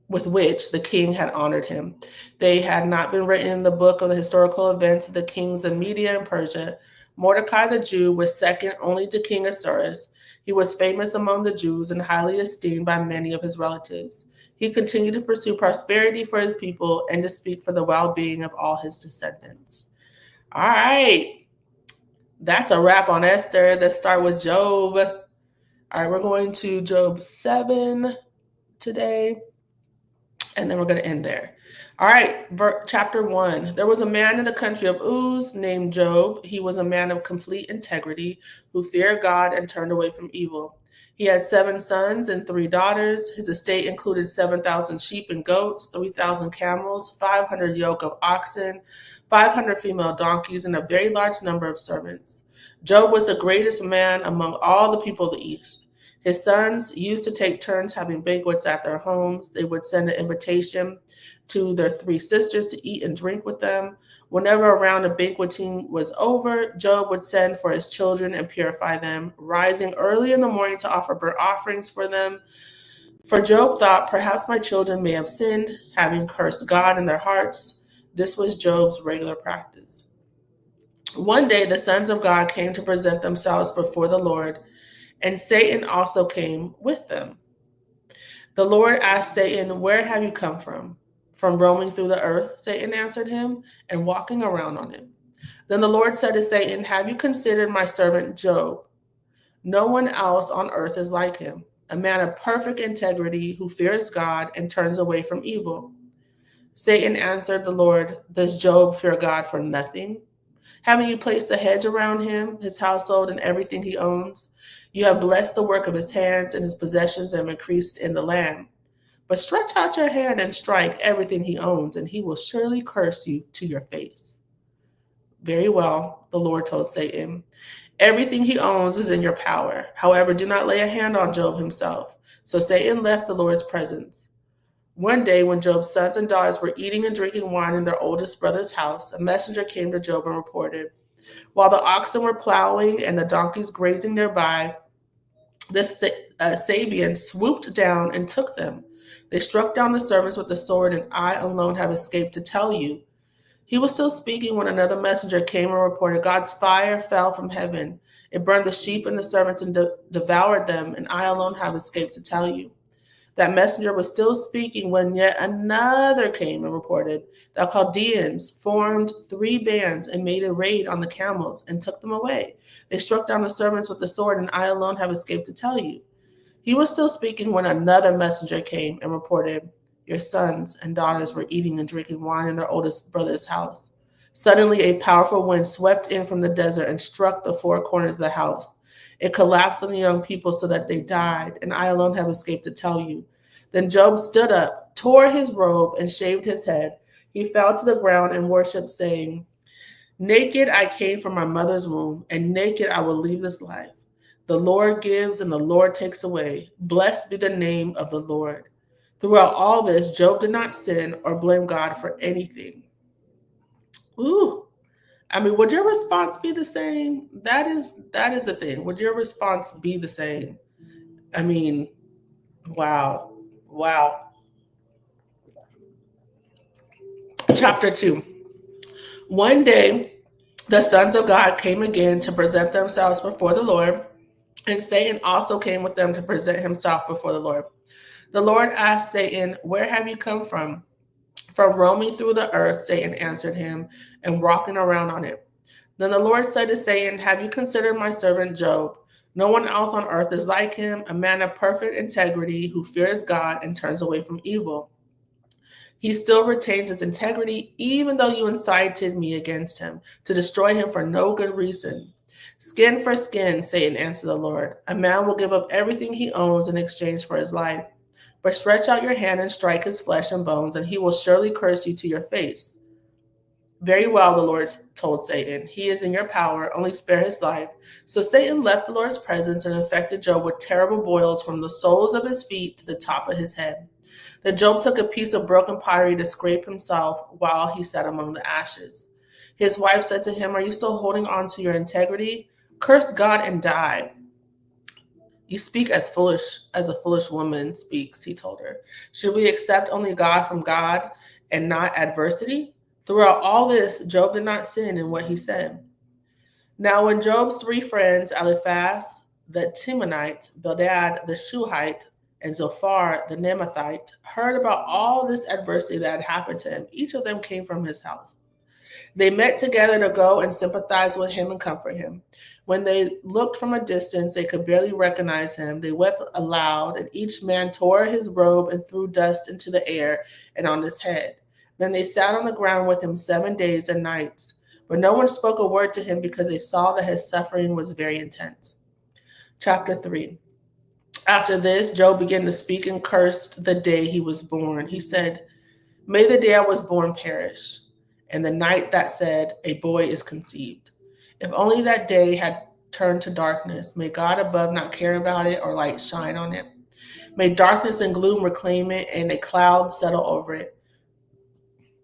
the king had honored him. They had not been written in the book of the historical events of the kings of Media and Persia. Mordecai the Jew was second only to King Asuerus. He was famous among the Jews and highly esteemed by many of his relatives. He continued to pursue prosperity for his people and to speak for the well-being of all his descendants. All right, that's a wrap on Esther. Let's start with Job. All right, we're going to Job 7 today, and then we're going to end there. All right, chapter 1. There was a man in the country of Uz named Job. He was a man of complete integrity who feared God and turned away from evil. He had 7 sons and 3 daughters. His estate included 7,000 sheep and goats, 3,000 camels, 500 yoke of oxen, 500 female donkeys, and a very large number of servants. Job was the greatest man among all the people of the East. His sons used to take turns having banquets at their homes. They would send an invitation to their 3 sisters to eat and drink with them. Whenever a round of banqueting was over, Job would send for his children and purify them, rising early in the morning to offer burnt offerings for them. For Job thought, perhaps my children may have sinned, having cursed God in their hearts. This was Job's regular practice. One day the sons of God came to present themselves before the Lord, and Satan also came with them. The Lord asked Satan, "Where have you come from?" "From roaming through the earth," Satan answered him, "and walking around on it." Then the Lord said to Satan, "Have you considered my servant Job? No one else on earth is like him, a man of perfect integrity who fears God and turns away from evil." Satan answered the Lord, "Does Job fear God for nothing? Haven't you placed a hedge around him, his household, and everything he owns? You have blessed the work of his hands, and his possessions have increased in the land. But stretch out your hand and strike everything he owns, and he will surely curse you to your face." "Very well," the Lord told Satan. "Everything he owns is in your power. However, do not lay a hand on Job himself." So Satan left the Lord's presence. One day, when Job's sons and daughters were eating and drinking wine in their oldest brother's house, a messenger came to Job and reported, while the oxen were plowing and the donkeys grazing nearby, the Sabians swooped down and took them. They struck down the servants with the sword, and I alone have escaped to tell you. He was still speaking when another messenger came and reported, God's fire fell from heaven. It burned the sheep and the servants and devoured them, and I alone have escaped to tell you. That messenger was still speaking when yet another came and reported, the Chaldeans formed 3 bands and made a raid on the camels and took them away. They struck down the servants with the sword, and I alone have escaped to tell you. He was still speaking when another messenger came and reported, your sons and daughters were eating and drinking wine in their oldest brother's house. Suddenly, a powerful wind swept in from the desert and struck the 4 corners of the house. It collapsed on the young people so that they died, and I alone have escaped to tell you. Then Job stood up, tore his robe, and shaved his head. He fell to the ground and worshipped, saying, naked I came from my mother's womb, and naked I will leave this life. The Lord gives and the Lord takes away. Blessed be the name of the Lord. Throughout all this, Job did not sin or blame God for anything. Ooh. I mean, would your response be the same? That is the thing. Would your response be the same? I mean, wow. Chapter 2. One day, the sons of God came again to present themselves before the Lord. And Satan also came with them to present himself before the Lord. The Lord asked Satan, "Where have you come from?" "From roaming through the earth," Satan answered him, "and walking around on it." Then the Lord said to Satan, "Have you considered my servant Job? No one else on earth is like him, a man of perfect integrity who fears God and turns away from evil. He still retains his integrity, even though you incited me against him, to destroy him for no good reason." "Skin for skin," Satan answered the Lord. "A man will give up everything he owns in exchange for his life. But stretch out your hand and strike his flesh and bones, and he will surely curse you to your face." "Very well," the Lord told Satan. "He is in your power. Only spare his life." So Satan left the Lord's presence and infected Job with terrible boils from the soles of his feet to the top of his head. Then Job took a piece of broken pottery to scrape himself while he sat among the ashes. His wife said to him, "Are you still holding on to your integrity? Curse God and die." "You speak as a foolish woman speaks," he told her. "Should we accept only God from God and not adversity?" Throughout all this, Job did not sin in what he said. Now when Job's three friends, Eliphaz the Temanite, Bildad the Shuhite, and Zophar the Naamathite, heard about all this adversity that had happened to him, each of them came from his house. They met together to go and sympathize with him and comfort him. When they looked from a distance, they could barely recognize him. They wept aloud, and each man tore his robe and threw dust into the air and on his head. Then they sat on the ground with him 7 days and nights. But no one spoke a word to him because they saw that his suffering was very intense. Chapter 3. After this, Job began to speak and cursed the day he was born. He said, "May the day I was born perish, and the night that said, a boy is conceived. If only that day had turned to darkness. May God above not care about it or light shine on it. May darkness and gloom reclaim it and a cloud settle over it.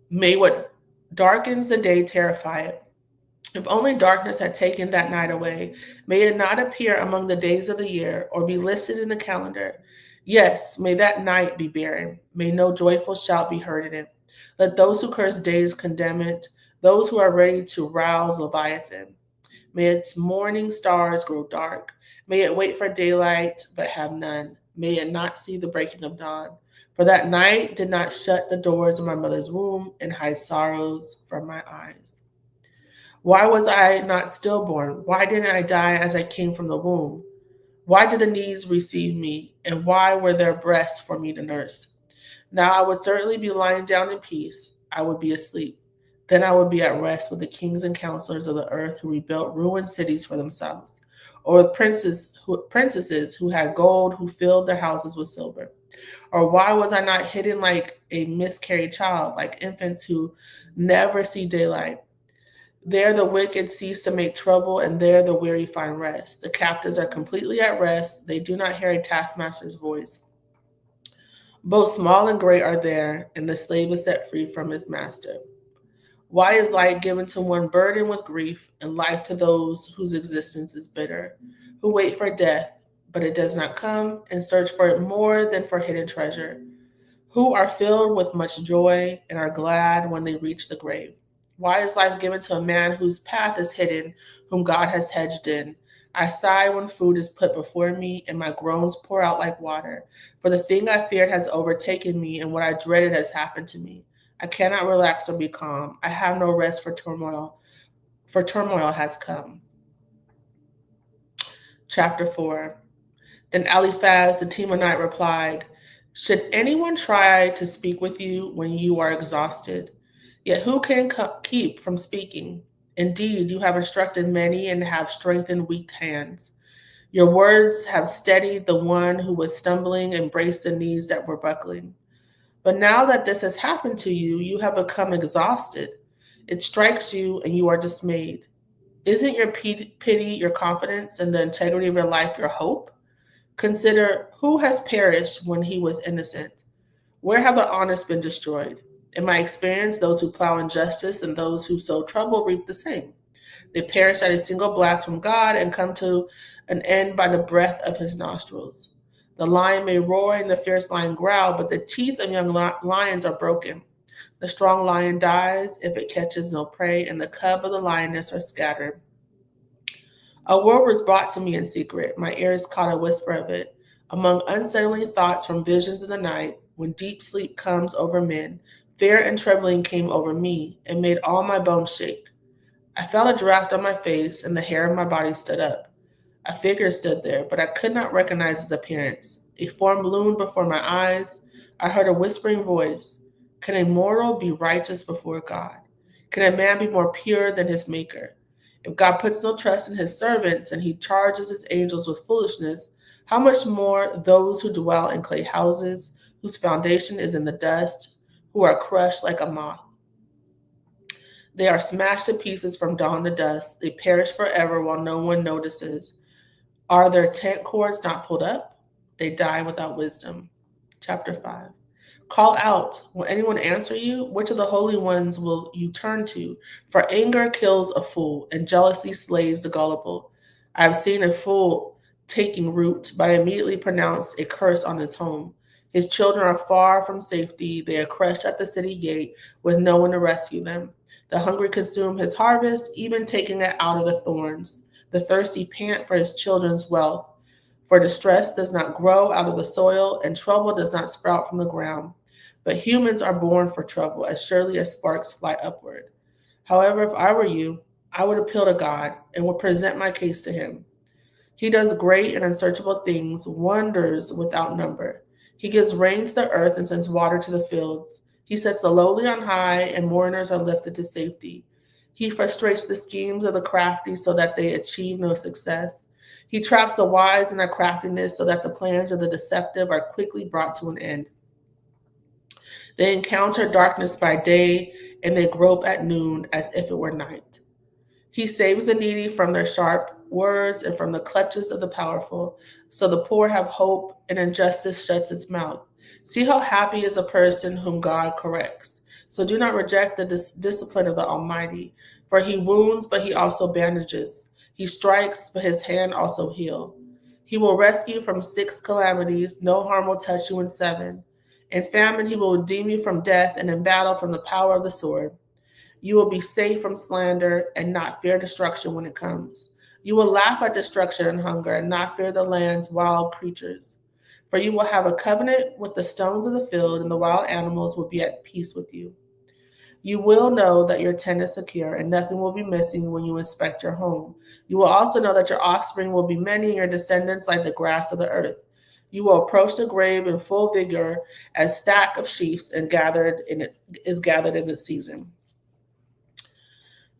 May what darkens the day terrify it. If only darkness had taken that night away, may it not appear among the days of the year or be listed in the calendar. Yes, may that night be barren. May no joyful shout be heard in it. Let those who curse days condemn it, those who are ready to rouse Leviathan. May its morning stars grow dark. May it wait for daylight, but have none. May it not see the breaking of dawn. For that night did not shut the doors of my mother's womb and hide sorrows from my eyes. Why was I not stillborn? Why didn't I die as I came from the womb? Why did the knees receive me? And why were there breasts for me to nurse? Now I would certainly be lying down in peace. I would be asleep. Then I would be at rest with the kings and counselors of the earth who rebuilt ruined cities for themselves, or with princesses who had gold, who filled their houses with silver. Or why was I not hidden like a miscarried child, like infants who never see daylight? There the wicked cease to make trouble, and there the weary find rest. The captives are completely at rest. They do not hear a taskmaster's voice. Both small and great are there, and the slave is set free from his master. Why is light given to one burdened with grief, and life to those whose existence is bitter, who wait for death, but it does not come, and search for it more than for hidden treasure, who are filled with much joy and are glad when they reach the grave? Why is life given to a man whose path is hidden, whom God has hedged in? I sigh when food is put before me, and my groans pour out like water. For the thing I feared has overtaken me, and what I dreaded has happened to me. I cannot relax or be calm. I have no rest for turmoil has come. Chapter 4. Then Eliphaz the Temanite replied, "Should anyone try to speak with you when you are exhausted? Yet who can keep from speaking? Indeed, you have instructed many and have strengthened weak hands. Your words have steadied the one who was stumbling and braced the knees that were buckling. But now that this has happened to you, you have become exhausted. It strikes you and you are dismayed. Isn't your pity your confidence and the integrity of your life your hope? Consider who has perished when he was innocent. Where have the honest been destroyed? In my experience, those who plow injustice and those who sow trouble reap the same. They perish at a single blast from God and come to an end by the breath of his nostrils. The lion may roar and the fierce lion growl, but the teeth of young lions are broken. The strong lion dies if it catches no prey, and the cub of the lioness are scattered. A word was brought to me in secret. My ears caught a whisper of it. Among unsettling thoughts from visions in the night, when deep sleep comes over men, fear and trembling came over me and made all my bones shake. I felt a draft on my face, and the hair of my body stood up. A figure stood there, but I could not recognize his appearance. A form loomed before my eyes. I heard a whispering voice. Can a mortal be righteous before God? Can a man be more pure than his maker? If God puts no trust in his servants and he charges his angels with foolishness, how much more those who dwell in clay houses, whose foundation is in the dust, who are crushed like a moth? They are smashed to pieces from dawn to dusk. They perish forever while no one notices. Are their tent cords not pulled up? They die without wisdom. Chapter 5. Call out. Will anyone answer you? Which of the holy ones will you turn to? For anger kills a fool, and jealousy slays the gullible. I have seen a fool taking root, but I immediately pronounced a curse on his home. His children are far from safety. They are crushed at the city gate with no one to rescue them. The hungry consume his harvest, even taking it out of the thorns. The thirsty pant for his children's wealth. For distress does not grow out of the soil, and trouble does not sprout from the ground. But humans are born for trouble, as surely as sparks fly upward. However, if I were you, I would appeal to God and would present my case to him. He does great and unsearchable things, wonders without number. He gives rain to the earth and sends water to the fields. He sets the lowly on high, and mourners are lifted to safety. He frustrates the schemes of the crafty so that they achieve no success. He traps the wise in their craftiness so that the plans of the deceptive are quickly brought to an end. They encounter darkness by day, and they grope at noon as if it were night. He saves the needy from their sharp words and from the clutches of the powerful. So the poor have hope, and injustice shuts its mouth. See how happy is a person whom God corrects. So do not reject the discipline of the Almighty, for he wounds, but he also bandages. He strikes, but his hand also heals. He will rescue from 6 calamities. No harm will touch you in 7. In famine, he will redeem you from death, and in battle from the power of the sword. You will be safe from slander and not fear destruction when it comes. You will laugh at destruction and hunger and not fear the land's wild creatures. For you will have a covenant with the stones of the field, and the wild animals will be at peace with you. You will know that your tent is secure, and nothing will be missing when you inspect your home. You will also know that your offspring will be many, and your descendants like the grass of the earth. You will approach the grave in full vigor, as stack of sheaves and gathered in its season.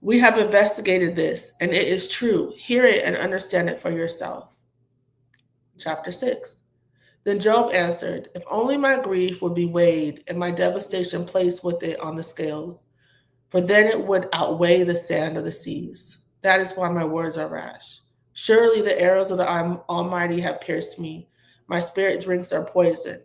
We have investigated this, and it is true. Hear it and understand it for yourself. Chapter 6. Then Job answered, if only my grief would be weighed and my devastation placed with it on the scales, for then it would outweigh the sand of the seas. That is why my words are rash. Surely the arrows of the Almighty have pierced me. My spirit drinks their poison.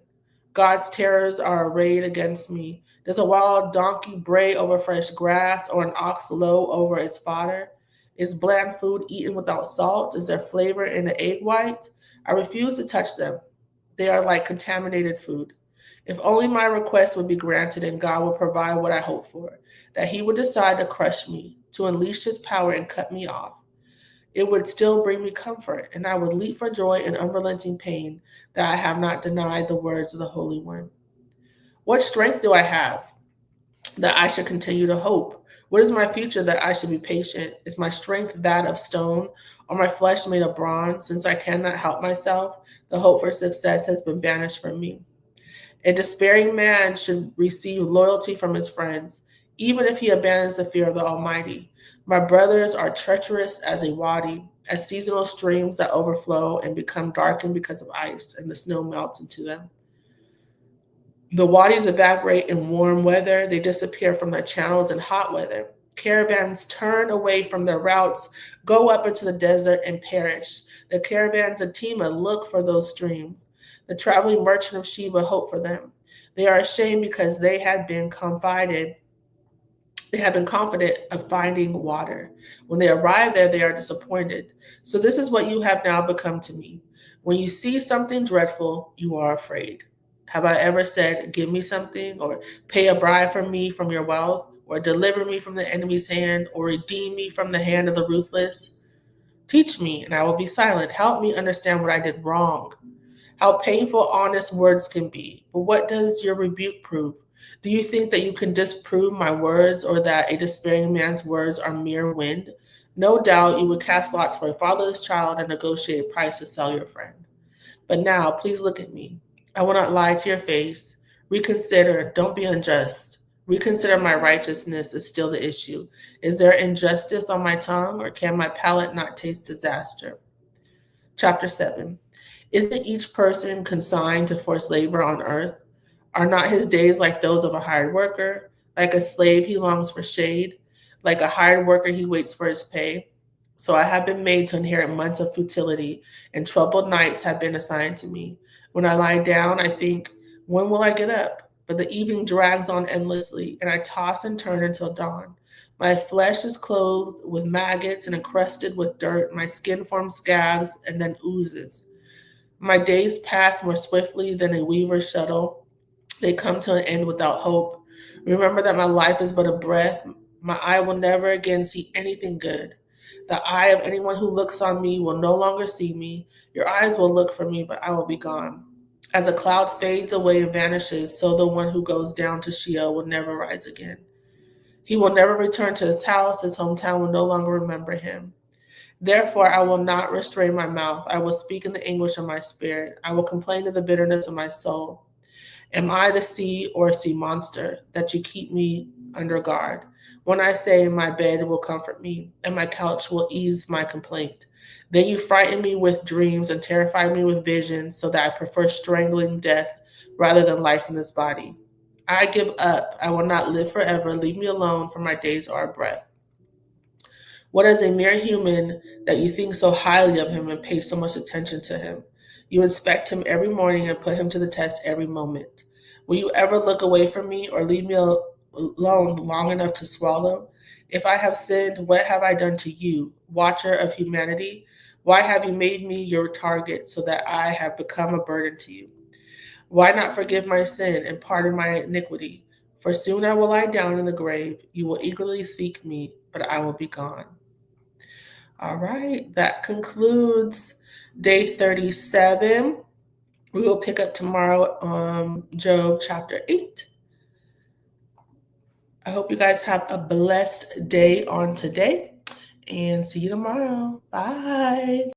God's terrors are arrayed against me. Does a wild donkey bray over fresh grass, or an ox low over its fodder? Is bland food eaten without salt? Is there flavor in the egg white? I refuse to touch them. They are like contaminated food. If only my request would be granted and God would provide what I hope for, that he would decide to crush me, to unleash his power and cut me off. It would still bring me comfort, and I would leap for joy in unrelenting pain that I have not denied the words of the Holy One. What strength do I have that I should continue to hope? What is my future that I should be patient? Is my strength that of stone, or my flesh made of bronze? Since I cannot help myself, the hope for success has been banished from me. A despairing man should receive loyalty from his friends, even if he abandons the fear of the Almighty. My brothers are treacherous as a wadi, as seasonal streams that overflow and become darkened because of ice, and the snow melts into them. The wadis evaporate in warm weather. They disappear from their channels in hot weather. Caravans turn away from their routes, go up into the desert, and perish. The caravans of Tema look for those streams. The traveling merchant of Sheba hope for them. They are ashamed because they have been confident of finding water. When they arrive there, they are disappointed. So this is what you have now become to me. When you see something dreadful, you are afraid. Have I ever said, give me something, or pay a bribe for me from your wealth, or deliver me from the enemy's hand, or redeem me from the hand of the ruthless? Teach me, and I will be silent. Help me understand what I did wrong. How painful honest words can be. But what does your rebuke prove? Do you think that you can disprove my words, or that a despairing man's words are mere wind? No doubt you would cast lots for a fatherless child and negotiate a price to sell your friend. But now, please look at me. I will not lie to your face. Reconsider, don't be unjust. Reconsider my righteousness is still the issue. Is there injustice on my tongue, or can my palate not taste disaster? Chapter 7. Isn't each person consigned to forced labor on earth? Are not his days like those of a hired worker? Like a slave, he longs for shade. Like a hired worker, he waits for his pay. So I have been made to inherit months of futility, and troubled nights have been assigned to me. When I lie down, I think, when will I get up? But the evening drags on endlessly, and I toss and turn until dawn. My flesh is clothed with maggots and encrusted with dirt. My skin forms scabs and then oozes. My days pass more swiftly than a weaver's shuttle. They come to an end without hope. Remember that my life is but a breath. My eye will never again see anything good. The eye of anyone who looks on me will no longer see me. Your eyes will look for me, but I will be gone. As a cloud fades away and vanishes, so the one who goes down to Sheol will never rise again. He will never return to his house. His hometown will no longer remember him. Therefore, I will not restrain my mouth. I will speak in the anguish of my spirit. I will complain in the bitterness of my soul. Am I the sea or a sea monster that you keep me under guard? When I say my bed will comfort me and my couch will ease my complaint, then you frighten me with dreams and terrify me with visions, so that I prefer strangling death rather than life in this body. I give up. I will not live forever. Leave me alone, for my days are a breath. What is a mere human that you think so highly of him and pay so much attention to him? You inspect him every morning and put him to the test every moment. Will you ever look away from me, or leave me alone long enough to swallow? If I have sinned, what have I done to you, watcher of humanity? Why have you made me your target, so that I have become a burden to you? Why not forgive my sin and pardon my iniquity? For soon I will lie down in the grave. You will eagerly seek me, but I will be gone. All right, that concludes day 37. We will pick up tomorrow on Job chapter 8. I hope you guys have a blessed day on today, and see you tomorrow. Bye.